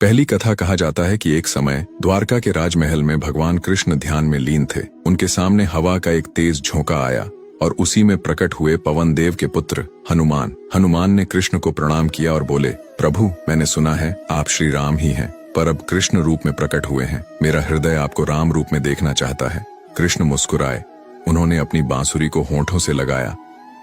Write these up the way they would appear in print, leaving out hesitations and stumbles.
पहली कथा कहा जाता है कि एक समय द्वारका के राजमहल में भगवान कृष्ण ध्यान में लीन थे। उनके सामने हवा का एक तेज झोंका आया और उसी में प्रकट हुए पवन देव के पुत्र हनुमान ने कृष्ण को प्रणाम किया और बोले, प्रभु, मैंने सुना है आप श्री राम ही हैं, पर अब कृष्ण रूप में प्रकट हुए हैं। मेरा हृदय आपको राम रूप में देखना चाहता है। कृष्ण मुस्कुराए। उन्होंने अपनी बांसुरी को होंठों से लगाया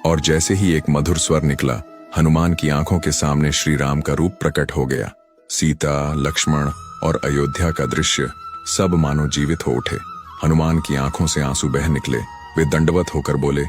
और जैसे ही एक मधुर स्वर निकला, हनुमान की आंखों के सामने श्री राम का रूप प्रकट हो गया। सीता, लक्ष्मण और अयोध्या का दृश्य सब मानो जीवित हो उठे। हनुमान की आंखों से आंसू बह निकले। वे दंडवत होकर बोले,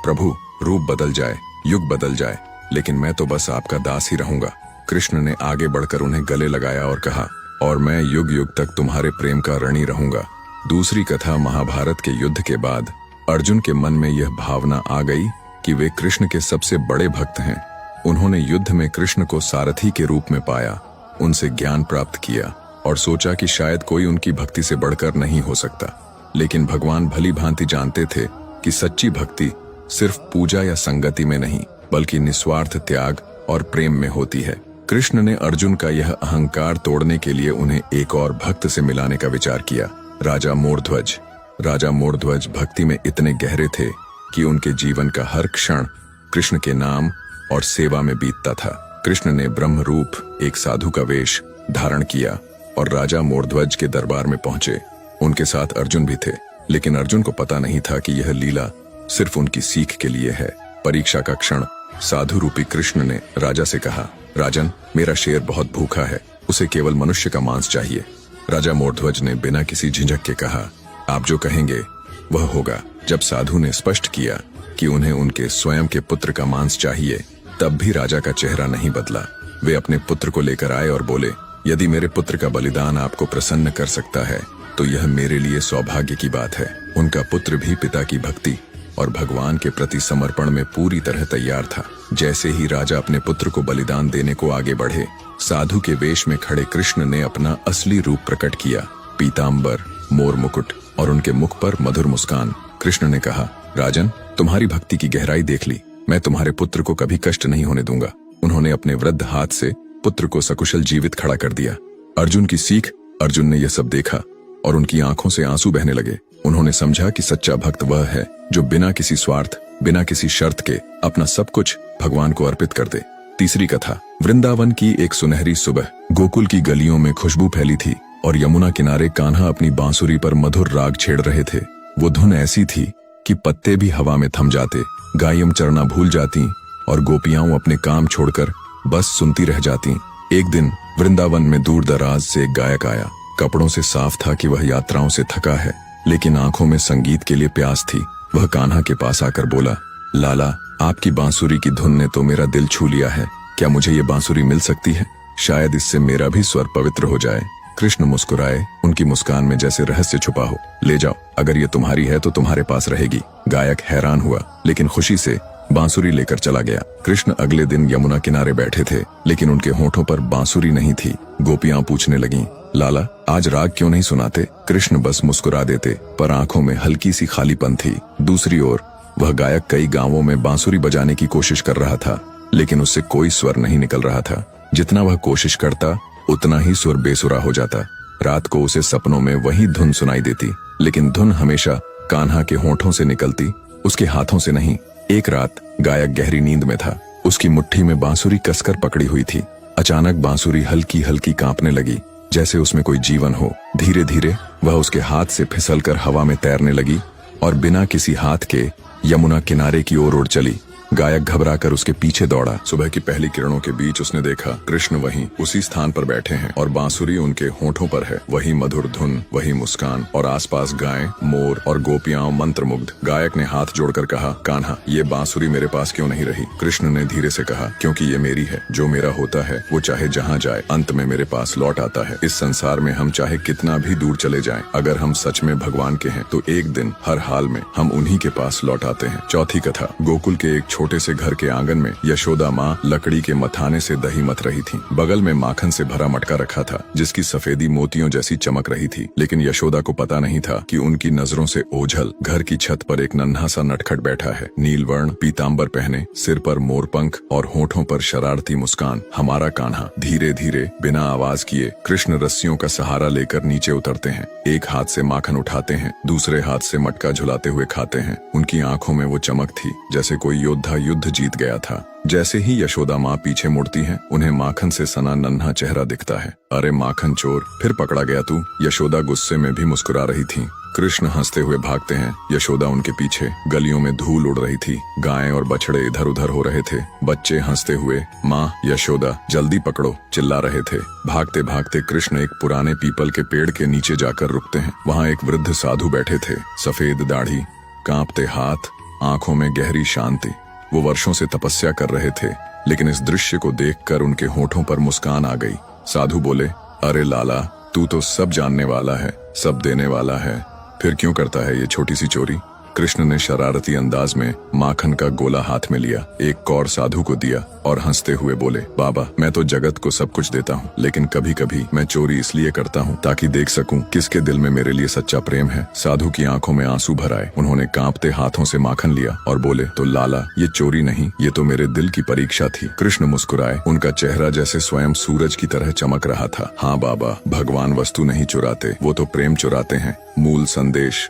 प्रभु, रूप बदल जाए, युग बदल जाए, लेकिन मैं तो बस आपका दास ही रहूंगा। कृष्ण ने आगे बढ़कर उन्हें गले लगाया और कहा, और मैं युग युग तक तुम्हारे प्रेम का ऋणी रहूंगा। दूसरी कथा महाभारत के युद्ध के बाद अर्जुन के मन में यह भावना आ गई कि वे कृष्ण के सबसे बड़े भक्त हैं। उन्होंने युद्ध में कृष्ण को सारथी के रूप में पाया, उनसे ज्ञान प्राप्त किया और सोचा कि शायद कोई उनकी भक्ति से बढ़कर नहीं हो सकता। लेकिन भगवान भली भांति जानते थे कि सच्ची भक्ति सिर्फ पूजा या संगति में नहीं, बल्कि निस्वार्थ त्याग और प्रेम में होती है। कृष्ण ने अर्जुन का यह अहंकार तोड़ने के लिए उन्हें एक और भक्त से मिलाने का विचार किया, राजा मोरध्वज। राजा मोरध्वज भक्ति में इतने गहरे थे कि उनके जीवन का हर क्षण कृष्ण के नाम और सेवा में बीतता था। कृष्ण ने ब्रह्म रूप एक साधु का वेश धारण किया और राजा मोरध्वज के दरबार में पहुंचे। उनके साथ अर्जुन भी थे, लेकिन अर्जुन को पता नहीं था कि यह लीला सिर्फ उनकी सीख के लिए है। परीक्षा का क्षण साधु रूपी कृष्ण ने राजा से कहा, राजन, मेरा शेर बहुत भूखा है, उसे केवल मनुष्य का मांस चाहिए। राजा मोरध्वज ने बिना किसी झिझक के कहा, आप जो कहेंगे वह होगा। जब साधु ने स्पष्ट किया कि उन्हें उनके स्वयं के पुत्र का मांस चाहिए, तब भी राजा का चेहरा नहीं बदला। वे अपने पुत्र को लेकर आए और बोले, यदि मेरे पुत्र का बलिदान आपको प्रसन्न कर सकता है तो यह मेरे लिए सौभाग्य की बात है। उनका पुत्र भी पिता की भक्ति और भगवान के प्रति समर्पण में पूरी तरह तैयार था। जैसे ही राजा अपने पुत्र को बलिदान देने को आगे बढ़े, साधु के वेश में खड़े कृष्ण ने अपना असली रूप प्रकट किया, पीतांबर, मोर मुकुट और उनके मुख पर मधुर मुस्कान। कृष्ण ने कहा, राजन, तुम्हारी भक्ति की गहराई देख ली, मैं तुम्हारे पुत्र को कभी कष्ट नहीं होने दूंगा। उन्होंने अपने वृद्ध हाथ से पुत्र को सकुशल जीवित खड़ा कर दिया। अर्जुन की सीख। अर्जुन ने यह सब देखा और उनकी आंखों से आंसू बहने लगे। उन्होंने समझा कि सच्चा भक्त वह है जो बिना किसी स्वार्थ, बिना किसी शर्त के अपना सब कुछ भगवान को अर्पित कर दे। तीसरी कथा। वृंदावन की एक सुनहरी सुबह। गोकुल की गलियों में खुशबू फैली थी और यमुना किनारे कान्हा अपनी बांसुरी पर मधुर राग छेड़ रहे थे। वो धुन ऐसी थी कि पत्ते भी हवा में थम जाते, गायें चरना भूल जाती और गोपियां अपने काम छोड़कर बस सुनती रह जाती। एक दिन वृंदावन में दूर दराज से एक गायक आया। कपड़ों से साफ था कि वह यात्राओं से थका है, लेकिन आंखों में संगीत के लिए प्यास थी। वह कान्हा के पास आकर बोला, लाला, आपकी बांसुरी की धुन ने तो मेरा दिल छू लिया है। क्या मुझे ये बांसुरी मिल सकती है? शायद इससे मेरा भी स्वर पवित्र हो जाए। कृष्ण मुस्कुराए। उनकी मुस्कान में जैसे रहस्य छुपा हो। ले जाओ, अगर ये तुम्हारी है तो तुम्हारे पास रहेगी। गायक हैरान हुआ, लेकिन खुशी से बांसुरी लेकर चला गया। कृष्ण अगले दिन यमुना किनारे बैठे थे, लेकिन उनके होठों पर बांसुरी नहीं थी। गोपियां पूछने लगीं, लाला, आज राग क्यों नहीं सुनाते? कृष्ण बस मुस्कुरा देते, पर आंखों में हल्की सी खालीपन थी। दूसरी ओर वह गायक कई गांवों में बांसुरी बजाने की कोशिश कर रहा था, लेकिन उससे कोई स्वर नहीं निकल रहा था। जितना वह कोशिश करता, उतना ही सुर बेसुरा हो जाता। रात को उसे सपनों में वही धुन सुनाई देती, लेकिन धुन हमेशा कान्हा के होठों से निकलती, उसके हाथों से नहीं। एक रात गायक गहरी नींद में था। उसकी मुट्ठी में बांसुरी कसकर पकड़ी हुई थी। अचानक बांसुरी हल्की हल्की कांपने लगी, जैसे उसमें कोई जीवन हो। धीरे धीरे वह उसके हाथ से फिसलकर हवा में तैरने लगी और बिना किसी हाथ के यमुना किनारे की ओर उड़ चली। गायक घबराकर उसके पीछे दौड़ा। सुबह की पहली किरणों के बीच उसने देखा, कृष्ण वहीं उसी स्थान पर बैठे हैं और बांसुरी उनके होठों पर है। वही मधुर धुन, वही मुस्कान और आसपास गायें, मोर और गोपियां मंत्रमुग्ध। गायक ने हाथ जोड़कर कहा, कान्हा, ये बांसुरी मेरे पास क्यों नहीं रही? कृष्ण ने धीरे से कहा, क्योंकि ये मेरी है। जो मेरा होता है वो चाहे जहाँ जाए, अंत में मेरे पास लौट आता है। इस संसार में हम चाहे कितना भी दूर चले जाएं, अगर हम सच में भगवान के हैं तो एक दिन हर हाल में हम उन्हीं के पास लौट आते हैं। चौथी कथा। गोकुल के एक छोटे से घर के आंगन में यशोदा माँ लकड़ी के मथाने से दही मथ रही थीं। बगल में माखन से भरा मटका रखा था जिसकी सफेदी मोतियों जैसी चमक रही थी। लेकिन यशोदा को पता नहीं था कि उनकी नजरों से ओझल घर की छत पर एक नन्हा सा नटखट बैठा है, नीलवर्ण पीताम्बर पहने, सिर पर मोरपंख और होठों पर शरारती मुस्कान। हमारा कान्हा। धीरे धीरे बिना आवाज किए कृष्ण रस्सियों का सहारा लेकर नीचे उतरते हैं। एक हाथ से माखन उठाते हैं, दूसरे हाथ से मटका झुलाते हुए खाते हैं। उनकी आंखों में वो चमक थी जैसे कोई योद्धा युद्ध जीत गया था। जैसे ही यशोदा माँ पीछे मुड़ती हैं, उन्हें माखन से सना नन्हा चेहरा दिखता है। अरे माखन चोर, फिर पकड़ा गया तू। यशोदा गुस्से में भी मुस्कुरा रही थी। कृष्ण हंसते हुए भागते हैं, यशोदा उनके पीछे। गलियों में धूल उड़ रही थी, गायें और बछड़े इधर उधर हो रहे थे। बच्चे हंसते हुए माँ यशोदा जल्दी पकड़ो चिल्ला रहे थे। भागते भागते कृष्ण एक पुराने पीपल के पेड़ के नीचे जाकर रुकते हैं। वहाँ एक वृद्ध साधु बैठे थे, सफेद दाढ़ी, कांपते हाथ, आंखों में गहरी शांति। वो वर्षों से तपस्या कर रहे थे, लेकिन इस दृश्य को देखकर उनके होठों पर मुस्कान आ गई। साधु बोले, अरे लाला, तू तो सब जानने वाला है, सब देने वाला है, फिर क्यों करता है ये छोटी सी चोरी। कृष्ण ने शरारती अंदाज में माखन का गोला हाथ में लिया, एक कौर साधु को दिया और हंसते हुए बोले, बाबा, मैं तो जगत को सब कुछ देता हूँ, लेकिन कभी कभी मैं चोरी इसलिए करता हूँ ताकि देख सकूं किसके दिल में मेरे लिए सच्चा प्रेम है। साधु की आंखों में आंसू भर आए। उन्होंने कांपते हाथों से माखन लिया और बोले, तो लाला, ये चोरी नहीं, ये तो मेरे दिल की परीक्षा थी। कृष्ण मुस्कुराए, उनका चेहरा जैसे स्वयं सूरज की तरह चमक रहा था। हाँ बाबा, भगवान वस्तु नहीं चुराते, वो तो प्रेम चुराते हैं। मूल संदेश,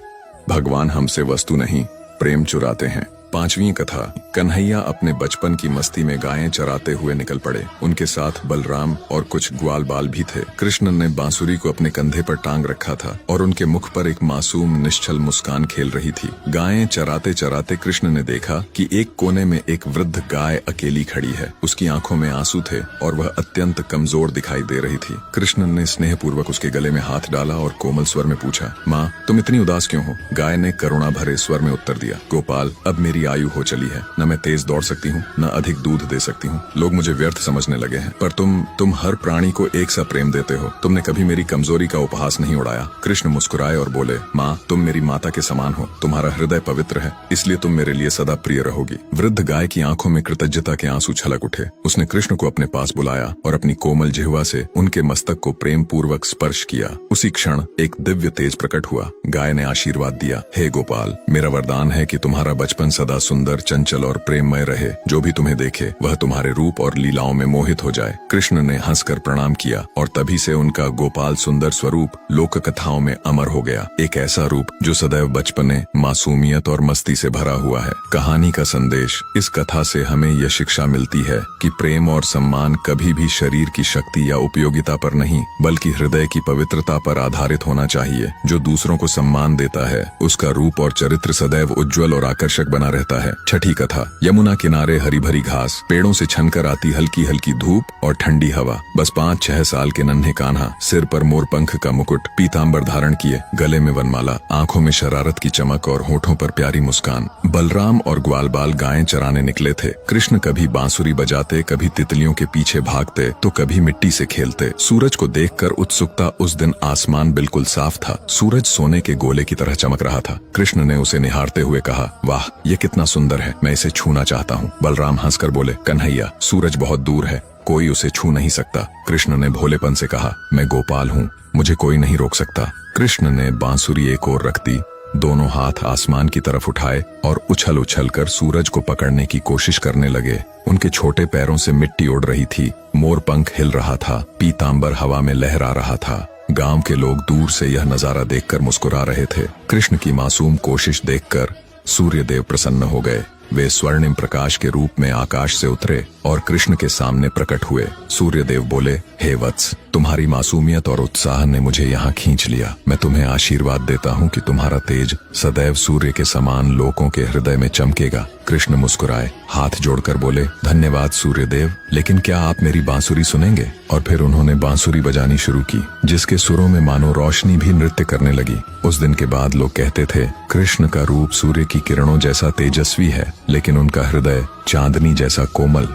भगवान हमसे वस्तु नहीं, प्रेम चुराते हैं। पांचवी कथा। कन्हैया अपने बचपन की मस्ती में गायें चराते हुए निकल पड़े। उनके साथ बलराम और कुछ ग्वाल बाल भी थे। कृष्ण ने बांसुरी को अपने कंधे पर टांग रखा था और उनके मुख पर एक मासूम निश्चल मुस्कान खेल रही थी। गायें चराते चराते कृष्ण ने देखा कि एक कोने में एक वृद्ध गाय अकेली खड़ी है। उसकी आंखों में आंसू थे और वह अत्यंत कमजोर दिखाई दे रही थी। कृष्ण ने स्नेहपूर्वक उसके गले में हाथ डाला और कोमल स्वर में पूछा, माँ, तुम इतनी उदास क्यों हो। गाय ने करुणा भरे स्वर में उत्तर दिया, गोपाल, अब मेरी आयु हो चली है, न मैं तेज दौड़ सकती हूँ, न अधिक दूध दे सकती हूँ। लोग मुझे व्यर्थ समझने लगे हैं, पर तुम हर प्राणी को एक सा प्रेम देते हो। तुमने कभी मेरी कमजोरी का उपहास नहीं उड़ाया। कृष्ण मुस्कुराए और बोले, माँ, तुम मेरी माता के समान हो, तुम्हारा हृदय पवित्र है, इसलिए तुम मेरे लिए सदा प्रिय रहोगी। वृद्ध गाय की आंखों में कृतज्ञता के आंसू छलक उठे। उसने कृष्ण को अपने पास बुलाया और अपनी कोमल जिह्वा से उनके मस्तक को प्रेम पूर्वक स्पर्श किया। उसी क्षण एक दिव्य तेज प्रकट हुआ। गाय ने आशीर्वाद दिया, हे गोपाल, मेरा वरदान है कि तुम्हारा बचपन सदा सुंदर, चंचल और प्रेममय रहे। जो भी तुम्हें देखे वह तुम्हारे रूप और लीलाओं में मोहित हो जाए। कृष्ण ने हंसकर प्रणाम किया और तभी से उनका गोपाल सुंदर स्वरूप लोक कथाओं में अमर हो गया। एक ऐसा रूप जो सदैव बचपने, मासूमियत और मस्ती से भरा हुआ है। कहानी का संदेश, इस कथा से हमें यह शिक्षा मिलती है कि प्रेम और सम्मान कभी भी शरीर की शक्ति या उपयोगिता पर नहीं, बल्कि हृदय की पवित्रता पर आधारित होना चाहिए। जो दूसरों को सम्मान देता है, उसका रूप और चरित्र सदैव उज्जवल और आकर्षक बना रहता है। छठी कथा। यमुना किनारे हरी भरी घास, पेड़ों से छनकर आती हल्की हल्की धूप और ठंडी हवा। बस 5-6 साल के नन्हे कान्हा, सिर पर मोरपंख का मुकुट, पीताम्बर धारण किए, गले में वनमाला, आंखों में शरारत की चमक और होठों पर प्यारी मुस्कान। बलराम और ग्वाल बाल गायें चराने निकले थे। कृष्ण कभी बांसुरी बजाते, कभी तितलियों के पीछे भागते, तो कभी मिट्टी से खेलते। सूरज को देखकर उत्सुकता। उस दिन आसमान बिल्कुल साफ था, सूरज सोने के गोले की तरह चमक रहा था। कृष्ण ने उसे निहारते हुए कहा, वाह, ये कितना सुंदर है, मैं इसे छूना चाहता हूँ। बलराम हंसकर बोले, कन्हैया, सूरज बहुत दूर है, कोई उसे छू नहीं सकता। कृष्ण ने भोलेपन से कहा, मैं गोपाल हूँ, मुझे कोई नहीं रोक सकता। कृष्ण ने बांसुरी एक ओर रख दी, दोनों हाथ आसमान की तरफ उठाए और उछल उछल कर सूरज को पकड़ने की कोशिश करने लगे। उनके छोटे पैरों से मिट्टी उड़ रही थी, मोरपंख हिल रहा था, पीताम्बर हवा में लहरा रहा था। गांव के लोग दूर से यह नजारा देखकर मुस्कुरा रहे थे। कृष्ण की मासूम कोशिश देखकर सूर्यदेव प्रसन्न हो गए। वे स्वर्णिम प्रकाश के रूप में आकाश से उतरे और कृष्ण के सामने प्रकट हुए। सूर्यदेव बोले, हे वत्स, तुम्हारी मासूमियत और उत्साह ने मुझे यहाँ खींच लिया। मैं तुम्हें आशीर्वाद देता हूँ कि तुम्हारा तेज सदैव सूर्य के समान लोगों के हृदय में चमकेगा। कृष्ण मुस्कुराए, हाथ जोड़कर बोले, धन्यवाद सूर्यदेव, लेकिन क्या आप मेरी बांसुरी सुनेंगे। और फिर उन्होंने बांसुरी बजानी शुरू की, जिसके सुरों में मानो रोशनी भी नृत्य करने लगी। उस दिन के बाद लोग कहते थे, कृष्ण का रूप सूर्य की किरणों जैसा तेजस्वी है, लेकिन उनका हृदय चांदनी जैसा कोमल।